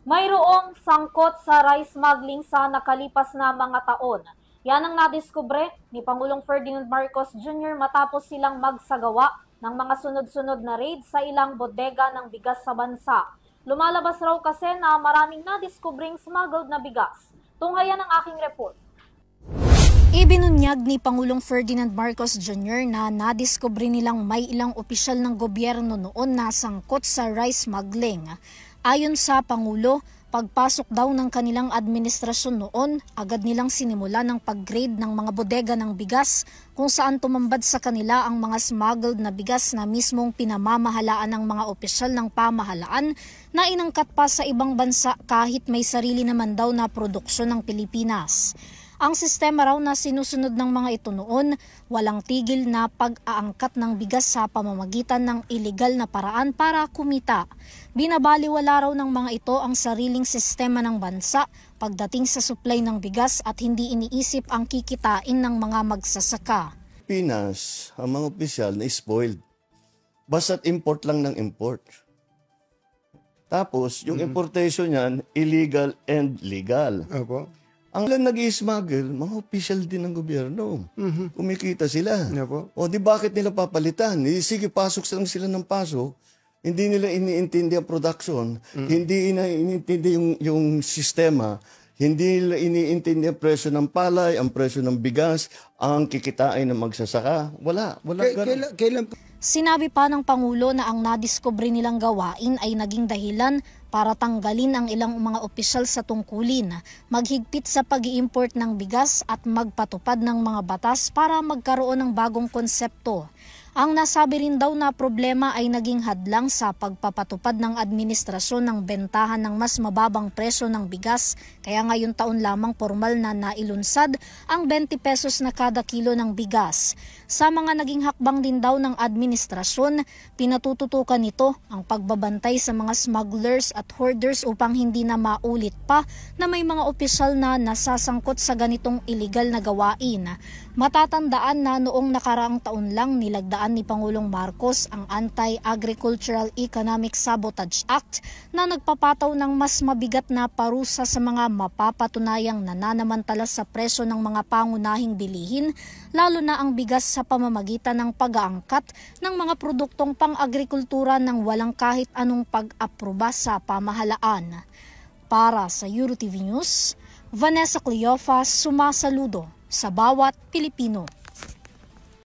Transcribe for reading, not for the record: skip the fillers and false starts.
Mayroong sangkot sa rice smuggling sa nakalipas na mga taon. Yan ang nadiskubre ni Pangulong Ferdinand Marcos Jr. matapos silang magsagawa ng mga sunod-sunod na raid sa ilang bodega ng bigas sa bansa. Lumalabas raw kasi na maraming nadiskubring smuggled na bigas. Tunghayan ang aking report. Ibinunyag ni Pangulong Ferdinand Marcos Jr. na nadiskubre nilang may ilang opisyal ng gobyerno noon na sangkot sa rice smuggling. Ayon sa Pangulo, pagpasok daw ng kanilang administrasyon noon, agad nilang sinimula ng pag-grade ng mga bodega ng bigas kung saan tumambad sa kanila ang mga smuggled na bigas na mismong pinamamahalaan ng mga opisyal ng pamahalaan na inangkat pa sa ibang bansa kahit may sarili naman daw na produksyon ng Pilipinas. Ang sistema raw na sinusunod ng mga ito noon, walang tigil na pag-aangkat ng bigas sa pamamagitan ng ilegal na paraan para kumita. Binabaliwala raw ng mga ito ang sariling sistema ng bansa pagdating sa supply ng bigas at hindi iniisip ang kikitain ng mga magsasaka. Pinas, ang mga opisyal na spoiled. Basta't import lang ng import. Tapos, yung importation niyan, illegal and legal. Opo. Ang lang nag-i-smuggle, mga official din ng gobyerno. Kumikita sila. Opo. O di bakit nila papalitan? Sige, pasok lang sila ng pasok. Hindi nila iniintindi ang production. Hindi iniintindi yung sistema. Hindi nila iniintindi ang presyo ng palay, ang presyo ng bigas, ang kikitain ng magsasaka. Wala. Kailan Sinabi pa ng Pangulo na ang nadiskubre nilang gawain ay naging dahilan para tanggalin ang ilang mga opisyal sa tungkulin, maghigpit sa pag-i-import ng bigas at magpatupad ng mga batas para magkaroon ng bagong konsepto. Ang nasabi rin daw na problema ay naging hadlang sa pagpapatupad ng administrasyon ng bentahan ng mas mababang presyo ng bigas, kaya ngayon taon lamang formal na nailunsad ang 20 pesos na kada kilo ng bigas. Sa mga naging hakbang din daw ng administrasyon, pinatututukan nito ang pagbabantay sa mga smugglers at hoarders upang hindi na maulit pa na may mga opisyal na nasasangkot sa ganitong illegal na gawain. Matatandaan na noong nakaraang taon lang nilagdaan ni Pangulong Marcos ang Anti-Agricultural Economic Sabotage Act na nagpapataw ng mas mabigat na parusa sa mga mapapatunayang nananamantala sa presyo ng mga pangunahing bilihin, lalo na ang bigas sa pamamagitan ng pag-aangkat ng mga produktong pang-agrikultura ng walang kahit anong pag-aproba sa pamahalaan. Para sa EuroTV News, Vanessa Cleofas, sumasaludo sa bawat Pilipino.